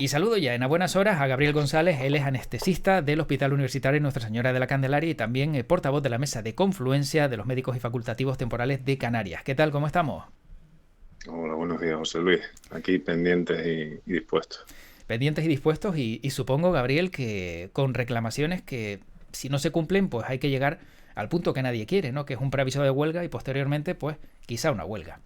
Y saludo ya en a buenas horas a Gabriel González, él es anestesista del Hospital Universitario Nuestra Señora de la Candelaria y también portavoz de la Mesa de Confluencia de los Médicos y Facultativos Temporales de Canarias. ¿Qué tal? ¿Cómo estamos? Hola, buenos días, José Luis. Aquí pendientes y dispuestos. Pendientes y dispuestos y supongo, Gabriel, que con reclamaciones que si no se cumplen, pues hay que llegar al punto que nadie quiere, ¿no? Que es un preaviso de huelga y posteriormente, pues quizá una huelga.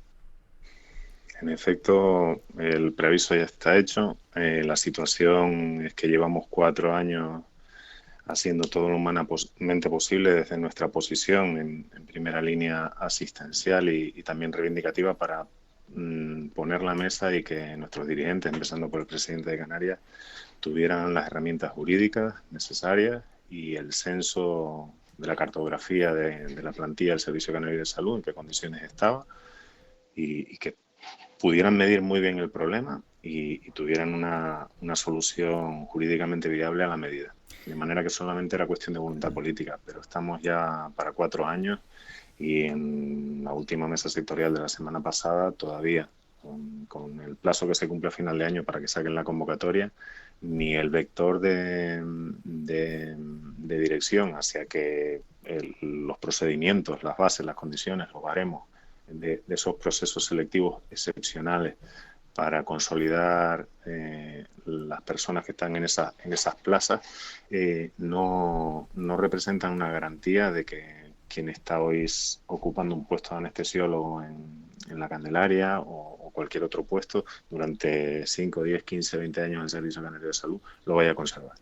En efecto, el preaviso ya está hecho. La situación es que llevamos 4 años haciendo todo lo humanamente posible desde nuestra posición en primera línea asistencial y también reivindicativa para poner la mesa y que nuestros dirigentes, empezando por el presidente de Canarias, tuvieran las herramientas jurídicas necesarias y el censo de la cartografía de la plantilla del Servicio Canario de Salud, en qué condiciones estaba, y que pudieran medir muy bien el problema y tuvieran una solución jurídicamente viable a la medida. De manera que solamente era cuestión de voluntad política, pero estamos ya para 4 años y en la última mesa sectorial de la semana pasada todavía, con el plazo que se cumple a final de año para que saquen la convocatoria, ni el vector de dirección hacia que los procedimientos, las bases, las condiciones, los baremos de esos procesos selectivos excepcionales para consolidar las personas que están en esas plazas, no representan una garantía de que quien está hoy ocupando un puesto de anestesiólogo en la Candelaria o cualquier otro puesto durante 5, 10, 15, 20 años en el Servicio Canario de Salud lo vaya a conservar.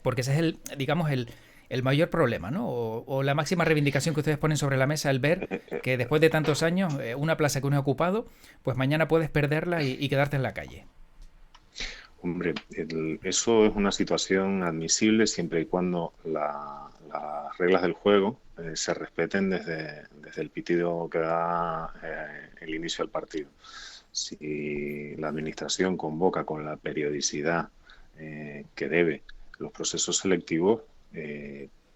Porque ese es el, digamos, el mayor problema, ¿no? O la máxima reivindicación que ustedes ponen sobre la mesa, el ver que después de tantos años, una plaza que uno ha ocupado, pues mañana puedes perderla y quedarte en la calle. Hombre, eso es una situación admisible siempre y cuando las reglas del juego se respeten desde el pitido que da el inicio del partido. Si la Administración convoca con la periodicidad que debe los procesos selectivos,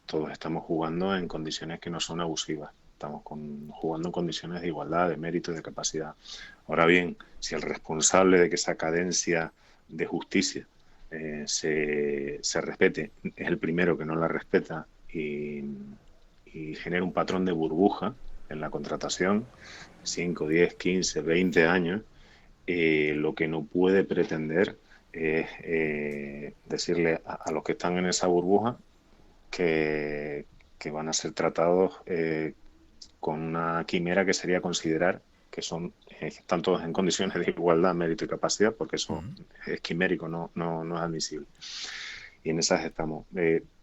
todos estamos jugando en condiciones que no son abusivas. Estamos jugando en condiciones de igualdad, de mérito y de capacidad. Ahora bien, si el responsable de que esa cadencia de justicia se respete es el primero que no la respeta y genera un patrón de burbuja en la contratación, 5, 10, 15, 20 años, lo que no puede pretender es decirle a los que están en esa burbuja que van a ser tratados con una quimera que sería considerar que están todos en condiciones de igualdad, mérito y capacidad, porque eso Mm. es quimérico, no es admisible. Y en esas estamos.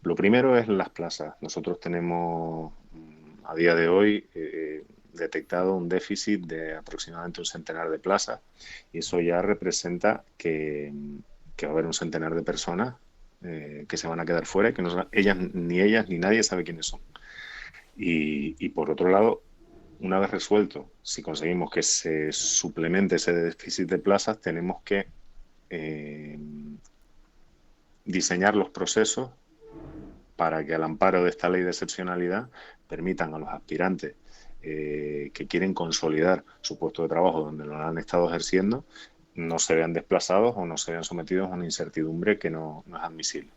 Lo primero es las plazas. Nosotros tenemos a día de hoy detectado un déficit de aproximadamente un centenar de plazas y eso ya representa que va a haber un centenar de personas que se van a quedar fuera y que ellas ni nadie sabe quiénes son. Y por otro lado, una vez resuelto, si conseguimos que se suplemente ese déficit de plazas, tenemos que eh, diseñar los procesos para que al amparo de esta ley de excepcionalidad permitan a los aspirantes que quieren consolidar su puesto de trabajo donde lo han estado ejerciendo no se vean desplazados o no se vean sometidos a una incertidumbre que no es admisible.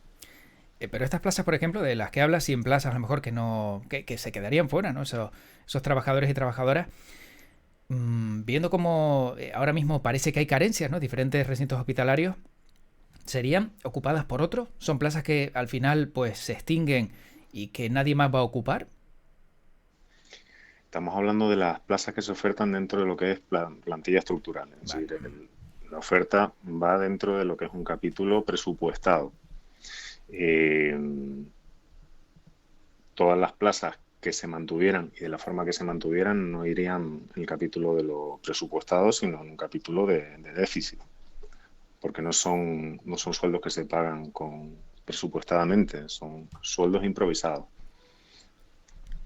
Pero estas plazas, por ejemplo, de las que hablas, 100 plazas a lo mejor que no que se quedarían fuera, ¿no? Esos trabajadores y trabajadoras, viendo cómo ahora mismo parece que hay carencias, ¿no? Diferentes recintos hospitalarios, ¿serían ocupadas por otros? ¿Son plazas que al final pues se extinguen y que nadie más va a ocupar? Estamos hablando de las plazas que se ofertan dentro de lo que es plantilla estructural. Es Vale. decir, la oferta va dentro de lo que es un capítulo presupuestado. Eh, Todas las plazas que se mantuvieran y de la forma que se mantuvieran no irían en el capítulo de lo presupuestado, sino en un capítulo de déficit, porque no son sueldos que se pagan presupuestadamente, son sueldos improvisados.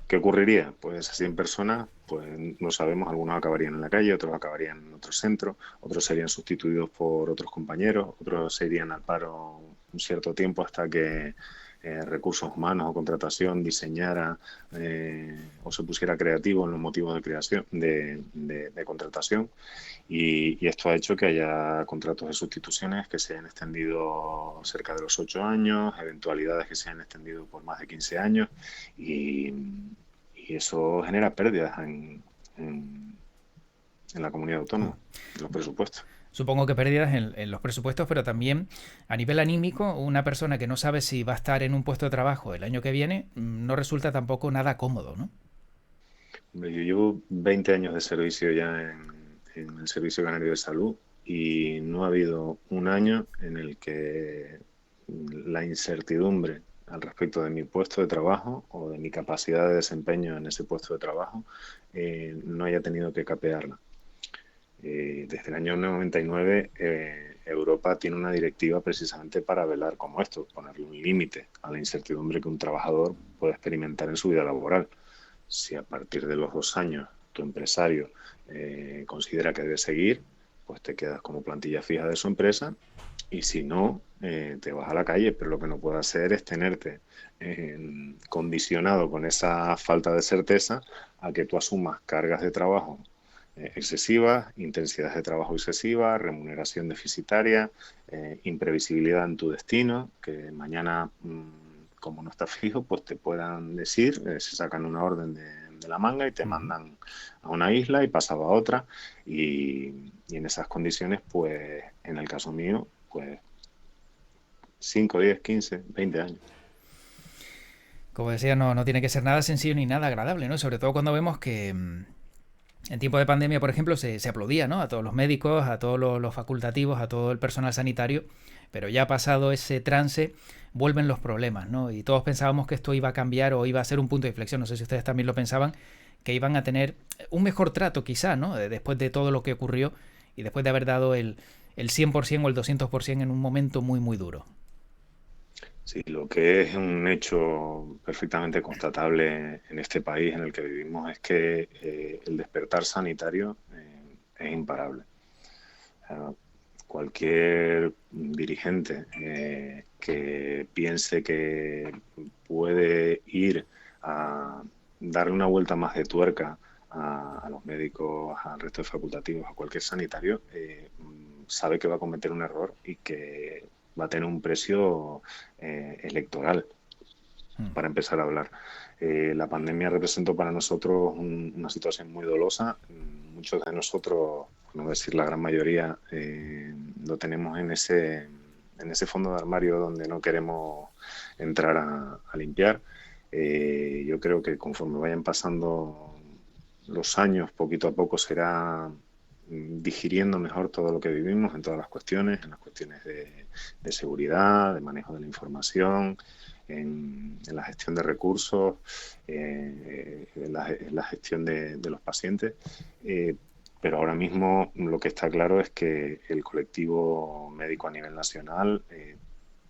¿Qué ocurriría? Pues esas 100 personas, pues no sabemos, algunos acabarían en la calle, otros acabarían en otro centro, otros serían sustituidos por otros compañeros, otros se irían al paro un cierto tiempo hasta que recursos humanos o contratación diseñara o se pusiera creativo en los motivos de creación de contratación, y esto ha hecho que haya contratos de sustituciones que se hayan extendido cerca de los 8 años, eventualidades que se hayan extendido por más de 15 años, y, y eso genera pérdidas en la comunidad autónoma, en los presupuestos. Supongo que pérdidas en los presupuestos, pero también a nivel anímico, una persona que no sabe si va a estar en un puesto de trabajo el año que viene, no resulta tampoco nada cómodo, ¿no? Hombre, yo llevo 20 años de servicio ya en el Servicio Canario de Salud, y no ha habido un año en el que la incertidumbre al respecto de mi puesto de trabajo o de mi capacidad de desempeño en ese puesto de trabajo no haya tenido que capearla. Desde el año 99 Europa tiene una directiva precisamente para velar como esto, ponerle un límite a la incertidumbre que un trabajador puede experimentar en su vida laboral. Si a partir de los 2 años tu empresario considera que debe seguir, pues te quedas como plantilla fija de su empresa, y si no, te vas a la calle, pero lo que no puede hacer es tenerte condicionado con esa falta de certeza a que tú asumas cargas de trabajo excesivas, intensidad de trabajo excesiva, remuneración deficitaria, imprevisibilidad en tu destino, que mañana, como no está fijo, pues te puedan decir, se sacan una orden de la manga y te mandan a una isla y pasaba a otra, y en esas condiciones, pues en el caso mío, pues 5, 10, 15, 20 años. Como decía, no tiene que ser nada sencillo ni nada agradable, ¿no? Sobre todo cuando vemos que en tiempo de pandemia, por ejemplo, se aplaudía, ¿no? A todos los médicos, a todos los facultativos, a todo el personal sanitario, pero ya pasado ese trance vuelven los problemas, ¿no? Y todos pensábamos que esto iba a cambiar o iba a ser un punto de inflexión, no sé si ustedes también lo pensaban, que iban a tener un mejor trato quizá, ¿no? Después de todo lo que ocurrió y después de haber dado el 100% o el 200% en un momento muy, muy duro. Sí, lo que es un hecho perfectamente constatable en este país en el que vivimos es que el despertar sanitario es imparable. Cualquier dirigente que piense que puede ir a darle una vuelta más de tuerca a los médicos, al resto de facultativos, a cualquier sanitario, sabe que va a cometer un error y que va a tener un precio electoral, para empezar a hablar. La pandemia representó para nosotros una situación muy dolosa. Muchos de nosotros, por no decir la gran mayoría, lo tenemos en ese fondo de armario donde no queremos entrar a limpiar. Yo creo que conforme vayan pasando los años, poquito a poco será digiriendo mejor todo lo que vivimos en todas las cuestiones, en las cuestiones de seguridad, de manejo de la información, en la gestión de recursos, en la gestión de los pacientes. Pero ahora mismo lo que está claro es que el colectivo médico a nivel nacional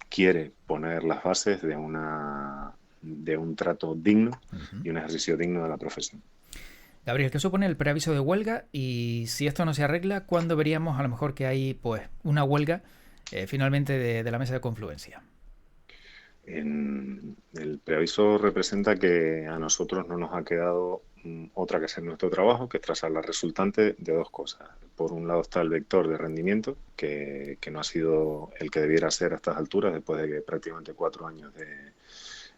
quiere poner las bases de un trato digno y un ejercicio digno de la profesión. Gabriel, ¿qué supone el preaviso de huelga? Y si esto no se arregla, ¿cuándo veríamos a lo mejor que hay pues una huelga finalmente de la mesa de confluencia? El preaviso representa que a nosotros no nos ha quedado otra que hacer nuestro trabajo, que es trazar la resultante de dos cosas. Por un lado está el vector de rendimiento, que no ha sido el que debiera ser a estas alturas, después de prácticamente 4 años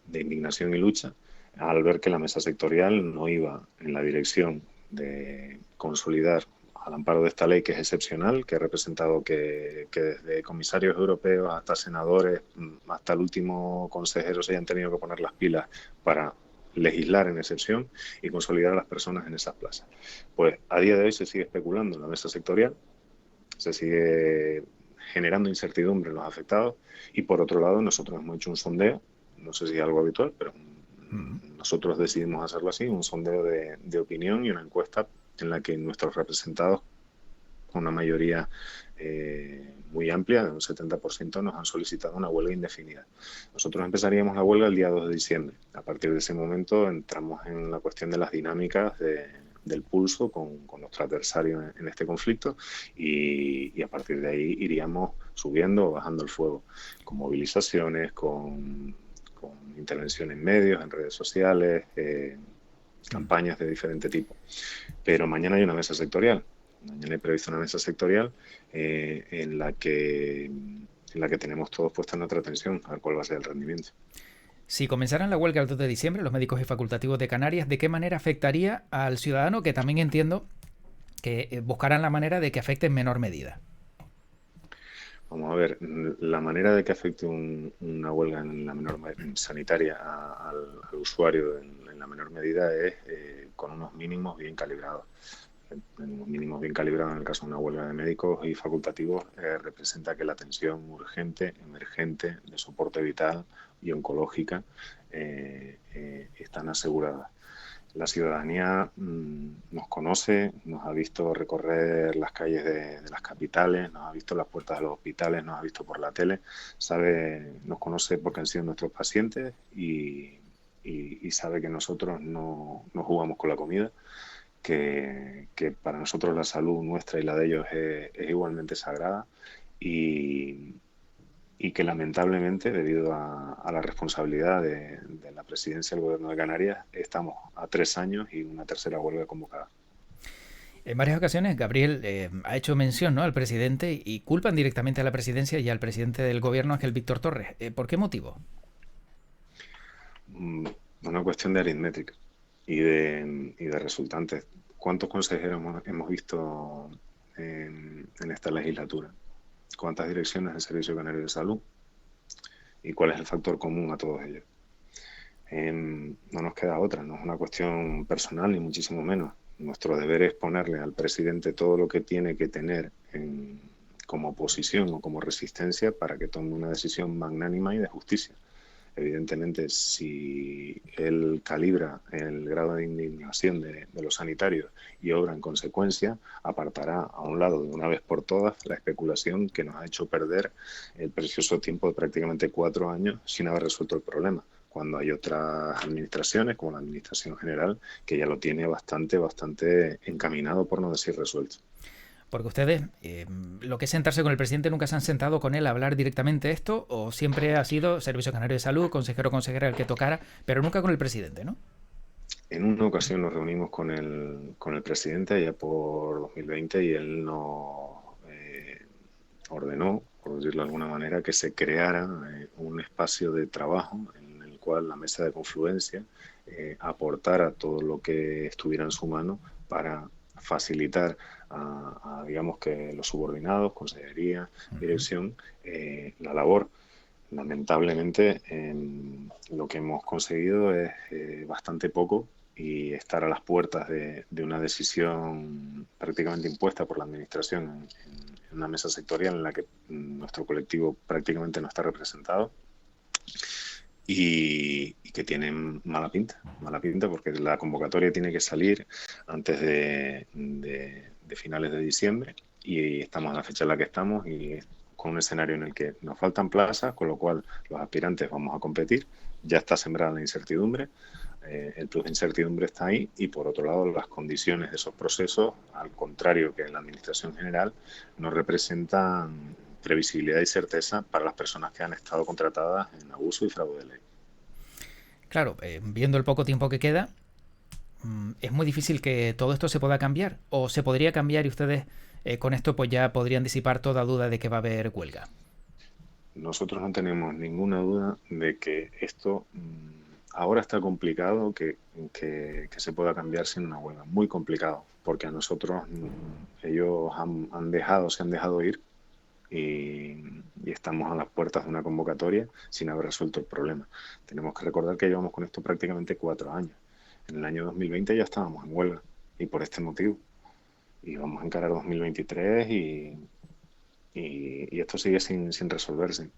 de indignación y lucha, al ver que la mesa sectorial no iba en la dirección de consolidar, al amparo de esta ley que es excepcional, que ha representado que desde comisarios europeos hasta senadores, hasta el último consejero, se hayan tenido que poner las pilas para legislar en excepción y consolidar a las personas en esas plazas. Pues a día de hoy se sigue especulando en la mesa sectorial, se sigue generando incertidumbre en los afectados, y por otro lado nosotros hemos hecho un sondeo, no sé si es algo habitual, pero nosotros decidimos hacerlo así, un sondeo de opinión y una encuesta en la que nuestros representados, con una mayoría muy amplia, de un 70%, nos han solicitado una huelga indefinida. Nosotros empezaríamos la huelga el día 2 de diciembre. A partir de ese momento entramos en la cuestión de las dinámicas del pulso con nuestro adversario en este conflicto, y a partir de ahí iríamos subiendo o bajando el fuego, con movilizaciones, con con intervención en medios, en redes sociales, campañas de diferente tipo. Pero mañana hay una mesa sectorial. Mañana he previsto una mesa sectorial en la que tenemos todos puesta nuestra atención a ver cuál va a ser el rendimiento. Si comenzaran la huelga el 2 de diciembre, los médicos y facultativos de Canarias, ¿de qué manera afectaría al ciudadano? Que también entiendo que buscarán la manera de que afecte en menor medida. Vamos a ver, la manera de que afecte una huelga en la menor sanitaria al usuario en la menor medida es con unos mínimos bien calibrados. Unos mínimos bien calibrados en el caso de una huelga de médicos y facultativos representa que la atención urgente, emergente, de soporte vital y oncológica están aseguradas. La ciudadanía nos conoce, nos ha visto recorrer las calles de las capitales, nos ha visto las puertas de los hospitales, nos ha visto por la tele, nos conoce porque han sido nuestros pacientes y sabe que nosotros no jugamos con la comida, que para nosotros la salud nuestra y la de ellos es igualmente sagrada y que lamentablemente, debido a la responsabilidad de la presidencia del Gobierno de Canarias, estamos a 3 años y una tercera huelga convocada. En varias ocasiones Gabriel ha hecho mención, ¿no?, al presidente y culpan directamente a la presidencia y al presidente del gobierno, Ángel Víctor Torres. ¿Por qué motivo? Una cuestión de aritmética y de resultantes. ¿Cuántos consejeros hemos visto en esta legislatura? ¿Cuántas direcciones del Servicio Canario de Salud? ¿Y cuál es el factor común a todos ellos? No nos queda otra, no es una cuestión personal ni muchísimo menos. Nuestro deber es ponerle al presidente todo lo que tiene que tener como oposición o como resistencia para que tome una decisión magnánima y de justicia. Evidentemente, si él calibra el grado de indignación de los sanitarios y obra en consecuencia, apartará a un lado de una vez por todas la especulación que nos ha hecho perder el precioso tiempo de prácticamente 4 años sin haber resuelto el problema, cuando hay otras administraciones, como la Administración General, que ya lo tiene bastante encaminado, por no decir resuelto. Porque ustedes, lo que es sentarse con el presidente, ¿nunca se han sentado con él a hablar directamente esto? ¿O siempre ha sido Servicio Canario de Salud, consejero o consejera el que tocara, pero nunca con el presidente, ¿no? En una ocasión nos reunimos con el presidente allá por 2020 y él nos ordenó, por decirlo de alguna manera, que se creara un espacio de trabajo en el cual la mesa de confluencia aportara todo lo que estuviera en su mano para facilitar digamos que los subordinados, consejería, dirección, la labor. Lamentablemente, lo que hemos conseguido es bastante poco y estar a las puertas de una decisión prácticamente impuesta por la Administración en una mesa sectorial en la que nuestro colectivo prácticamente no está representado y que tienen mala pinta porque la convocatoria tiene que salir antes de finales de diciembre y estamos en la fecha en la que estamos y con un escenario en el que nos faltan plazas, con lo cual los aspirantes vamos a competir, ya está sembrada la incertidumbre, el plus de incertidumbre está ahí y por otro lado las condiciones de esos procesos, al contrario que en la Administración General, no representan previsibilidad y certeza para las personas que han estado contratadas en abuso y fraude de ley. Claro, viendo el poco tiempo que queda, es muy difícil que todo esto se pueda cambiar. ¿O se podría cambiar y ustedes con esto pues ya podrían disipar toda duda de que va a haber huelga? Nosotros no tenemos ninguna duda de que esto ahora está complicado que se pueda cambiar sin una huelga. Muy complicado, porque a nosotros ellos se han dejado ir y estamos a las puertas de una convocatoria sin haber resuelto el problema. Tenemos que recordar que llevamos con esto prácticamente 4 años. En el año 2020 ya estábamos en huelga y por este motivo. Y vamos a encarar 2023 y esto sigue sin resolverse.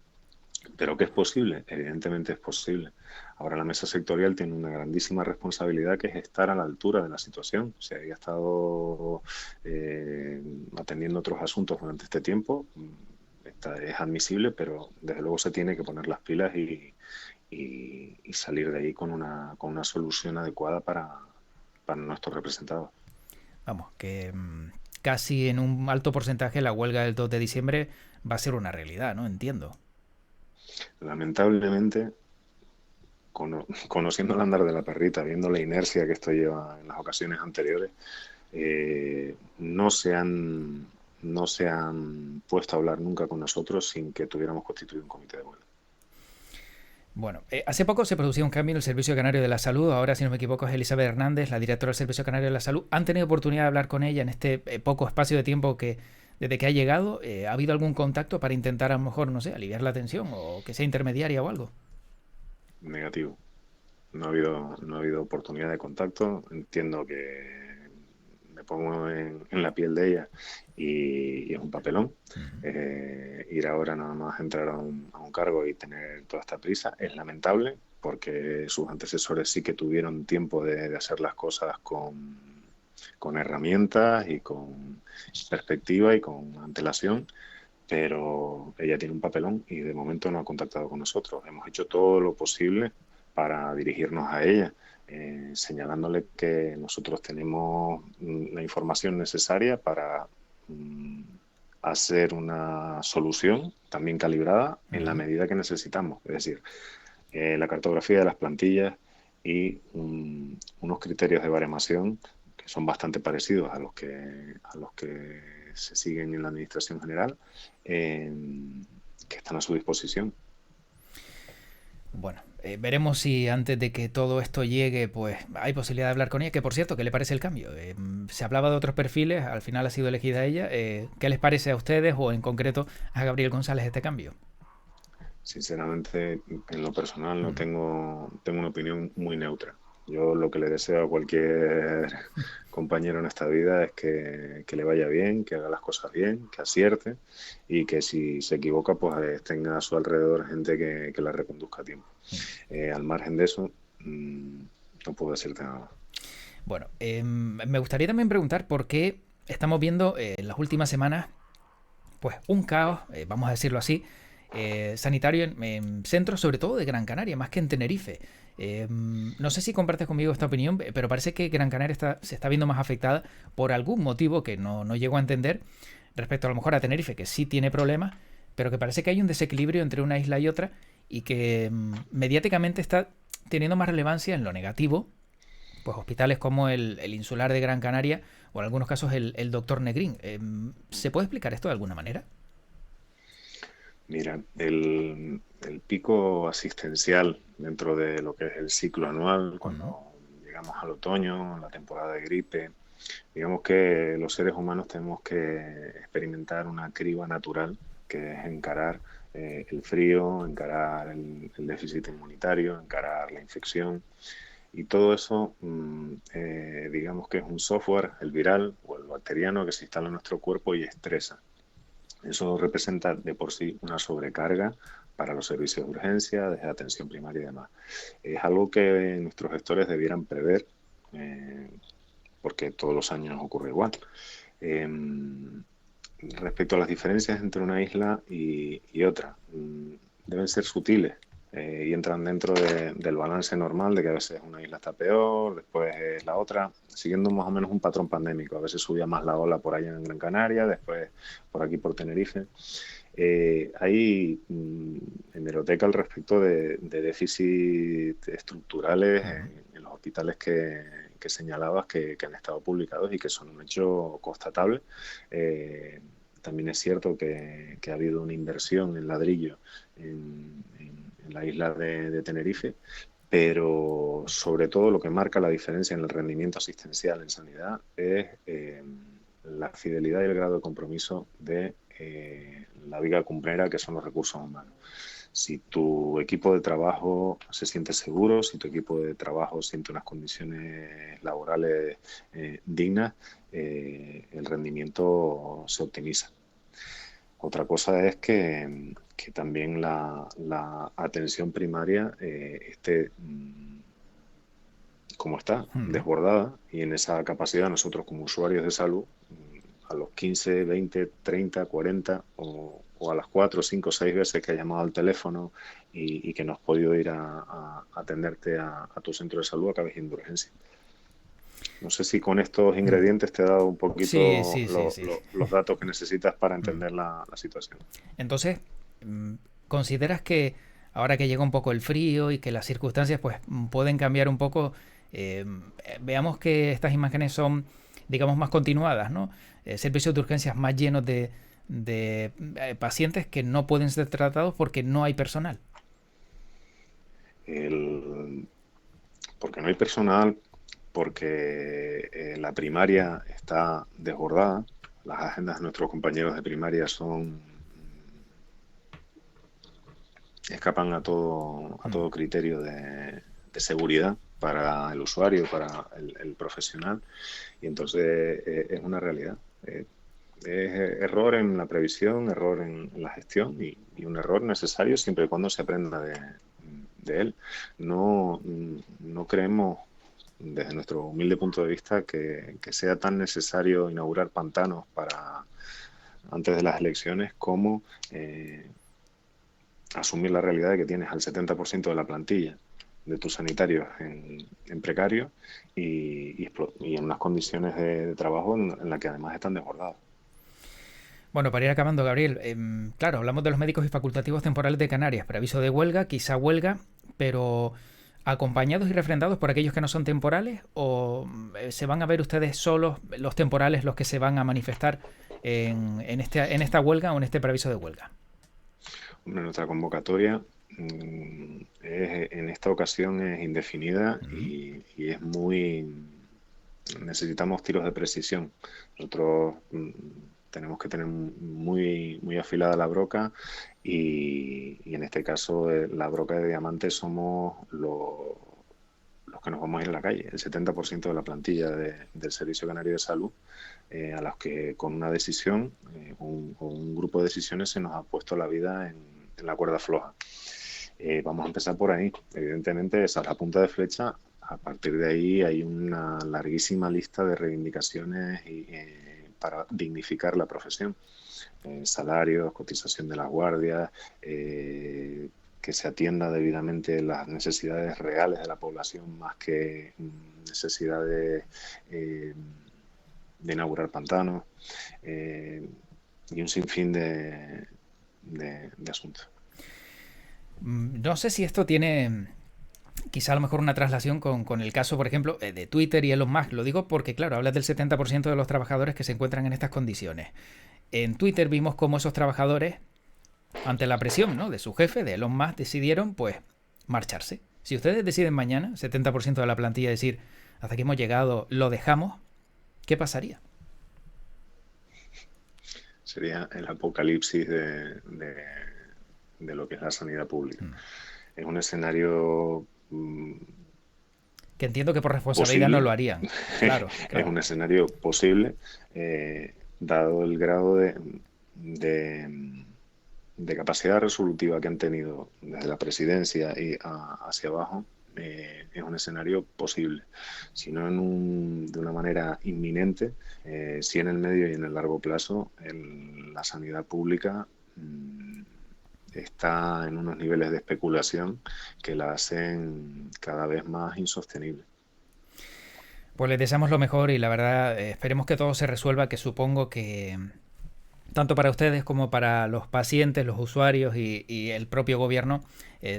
¿Pero qué es posible? Evidentemente es posible. Ahora la mesa sectorial tiene una grandísima responsabilidad que es estar a la altura de la situación. Se había estado atendiendo otros asuntos durante este tiempo. Es admisible, pero desde luego se tiene que poner las pilas y salir de ahí con una solución adecuada para nuestros representados. Vamos, que casi en un alto porcentaje la huelga del 2 de diciembre va a ser una realidad, ¿no? Entiendo. Lamentablemente, conociendo el andar de la perrita, viendo la inercia que esto lleva en las ocasiones anteriores, no no se han puesto a hablar nunca con nosotros sin que tuviéramos constituido un comité de huelga. Bueno, hace poco se producía un cambio en el Servicio Canario de la Salud. Ahora, si no me equivoco, es Elizabeth Hernández, la directora del Servicio Canario de la Salud. ¿Han tenido oportunidad de hablar con ella en este poco espacio de tiempo que desde que ha llegado? ¿Ha habido algún contacto para intentar, a lo mejor, no sé, aliviar la tensión o que sea intermediaria o algo? Negativo. No ha habido oportunidad de contacto. Entiendo que me pongo en la piel de ella y es un papelón. Ujú. Ir ahora nada más a entrar a a un cargo y tener toda esta prisa es lamentable porque sus antecesores sí que tuvieron tiempo de hacer las cosas con herramientas y con perspectiva y con antelación, pero ella tiene un papelón y de momento no ha contactado con nosotros. Hemos hecho todo lo posible para dirigirnos a ella, señalándole que nosotros tenemos la información necesaria para hacer una solución también calibrada en la Ujú. medida que necesitamos. Es decir, la cartografía de las plantillas y unos criterios de baremación que son bastante parecidos a a los que se siguen en la Administración General, eh, que están a su disposición. Bueno, veremos si antes de que todo esto llegue, pues hay posibilidad de hablar con ella. Que por cierto, ¿qué le parece el cambio? Se hablaba de otros perfiles, al final ha sido elegida ella. ¿Qué les parece a ustedes o en concreto a Gabriel González este cambio? Sinceramente, en lo personal no Ujú. tengo una opinión muy neutra. Yo lo que le deseo a cualquier compañero en esta vida es que le vaya bien, que haga las cosas bien, que acierte y que si se equivoca, pues tenga a su alrededor gente que la reconduzca a tiempo. Al margen de eso, no puedo decirte nada. Bueno, me gustaría también preguntar por qué estamos viendo en las últimas semanas pues un caos, vamos a decirlo así, sanitario en centros, sobre todo de Gran Canaria, más que en Tenerife. No sé si compartes conmigo esta opinión, pero parece que Gran Canaria se está viendo más afectada por algún motivo que no llego a entender respecto a lo mejor a Tenerife, que sí tiene problemas, pero que parece que hay un desequilibrio entre una isla y otra y que mediáticamente está teniendo más relevancia en lo negativo, pues hospitales como el Insular de Gran Canaria o en algunos casos el Doctor Negrín. ¿Se puede explicar esto de alguna manera? Mira, el pico asistencial dentro de lo que es el ciclo anual, Ujú. cuando llegamos al otoño, la temporada de gripe, digamos que los seres humanos tenemos que experimentar una criba natural, que es encarar el frío, encarar el déficit inmunitario, encarar la infección. Y todo eso, digamos que es un software, el viral o el bacteriano, que se instala en nuestro cuerpo y estresa. Eso representa de por sí una sobrecarga para los servicios de urgencia, de atención primaria y demás. Es algo que nuestros gestores debieran prever, eh, porque todos los años ocurre igual. Eh, Respecto a las diferencias entre una isla y otra, deben ser sutiles y entran dentro del balance normal de que a veces una isla está peor, después es la otra, siguiendo más o menos un patrón pandémico. A veces subía más la ola por allá en Gran Canaria, después por aquí por Tenerife. Hay hemeroteca al respecto de déficits estructurales Ujú. en los hospitales que señalabas que han estado publicados y que son un hecho constatable. Eh, También es cierto que ha habido una inversión en ladrillo en la isla de Tenerife, pero sobre todo lo que marca la diferencia en el rendimiento asistencial en sanidad es la fidelidad y el grado de compromiso de la viga cumplera, que son los recursos humanos. Si tu equipo de trabajo se siente seguro, si tu equipo de trabajo siente unas condiciones laborales dignas, el rendimiento se optimiza. Otra cosa es que también la atención primaria esté como está, Ujú. desbordada, y en esa capacidad nosotros como usuarios de salud, a los 15, 20, 30, 40 o a las 4, 5, 6 veces que has llamado al teléfono y que no has podido ir a atenderte a tu centro de salud, acabes yendo a urgencia. No sé si con estos Mm. ingredientes te he dado un Sí, poquito sí, sí, sí. los datos que necesitas para Mm. entender la situación. Entonces, mm, ¿consideras que ahora que llega un poco el frío y que las circunstancias pues pueden cambiar un poco, veamos que estas imágenes son, digamos, más continuadas, ¿no? Servicios de urgencias más llenos de pacientes que no pueden ser tratados porque no hay personal. El- Porque no hay personal, porque la primaria está desbordada. Las agendas de nuestros compañeros de primaria escapan a todo criterio de seguridad para el usuario, para el profesional, y entonces es una realidad. Es error en la previsión, error en la gestión y un error necesario siempre y cuando se aprenda de él. No, no creemos, desde nuestro humilde punto de vista, que sea tan necesario inaugurar pantanos para antes de las elecciones como asumir la realidad de que tienes al 70% de la plantilla de tus sanitarios en precario y en unas condiciones de trabajo en las que además están desbordados. Bueno, para ir acabando, Gabriel, claro, hablamos de los médicos y facultativos temporales de Canarias, preaviso de huelga, quizá huelga, pero acompañados y refrendados por aquellos que no son temporales, o se van a ver ustedes solos, los temporales, los que se van a manifestar en esta huelga o en este preaviso de huelga. Nuestra convocatoria en esta ocasión es indefinida y es muy... Necesitamos tiros de precisión. Nosotros tenemos que tener muy afilada la broca y en este caso la broca de diamante somos los que nos vamos a ir a la calle, el 70% de la plantilla del Servicio Canario de Salud, a los que con una decisión o un grupo de decisiones se nos ha puesto la vida en la cuerda floja. Vamos a empezar por ahí. Evidentemente esa es la punta de flecha. A partir de ahí hay una larguísima lista de reivindicaciones para dignificar la profesión. Salarios, cotización de las guardias, que se atienda debidamente las necesidades reales de la población más que necesidades de inaugurar pantanos y un sinfín de asuntos. No sé si esto tiene quizá a lo mejor una traslación con el caso, por ejemplo, de Twitter y Elon Musk. Lo digo porque, claro, hablas del 70% de los trabajadores que se encuentran en estas condiciones. En Twitter vimos cómo esos trabajadores, ante la presión, ¿no?, de su jefe, de Elon Musk, decidieron, pues, marcharse. Si ustedes deciden mañana, 70% de la plantilla, decir, hasta aquí hemos llegado, lo dejamos, ¿qué pasaría? Sería el apocalipsis de lo que es la sanidad pública. Es un escenario que entiendo que por responsabilidad posible. No lo harían. Claro, claro. Es un escenario posible, dado el grado de capacidad resolutiva que han tenido desde la presidencia y hacia abajo. Es un escenario posible, si no de una manera inminente, sí en el medio y en el largo plazo, la sanidad pública está en unos niveles de especulación que la hacen cada vez más insostenible. Pues les deseamos lo mejor y la verdad esperemos que todo se resuelva, que supongo que tanto para ustedes como para los pacientes, los usuarios y el propio gobierno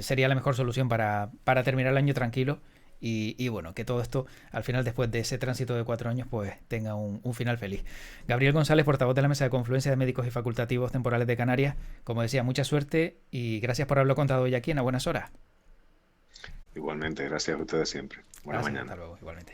sería la mejor solución para terminar el año tranquilo y bueno, que todo esto al final, después de ese tránsito de 4 años, pues tenga un final feliz. Gabriel González, portavoz de la Mesa de Confluencia de Médicos y Facultativos Temporales de Canarias, como decía, mucha suerte y gracias por haberlo contado hoy aquí en A Buenas Horas. Igualmente, gracias a ustedes siempre. Buena Gracias, mañana. hasta luego, igualmente.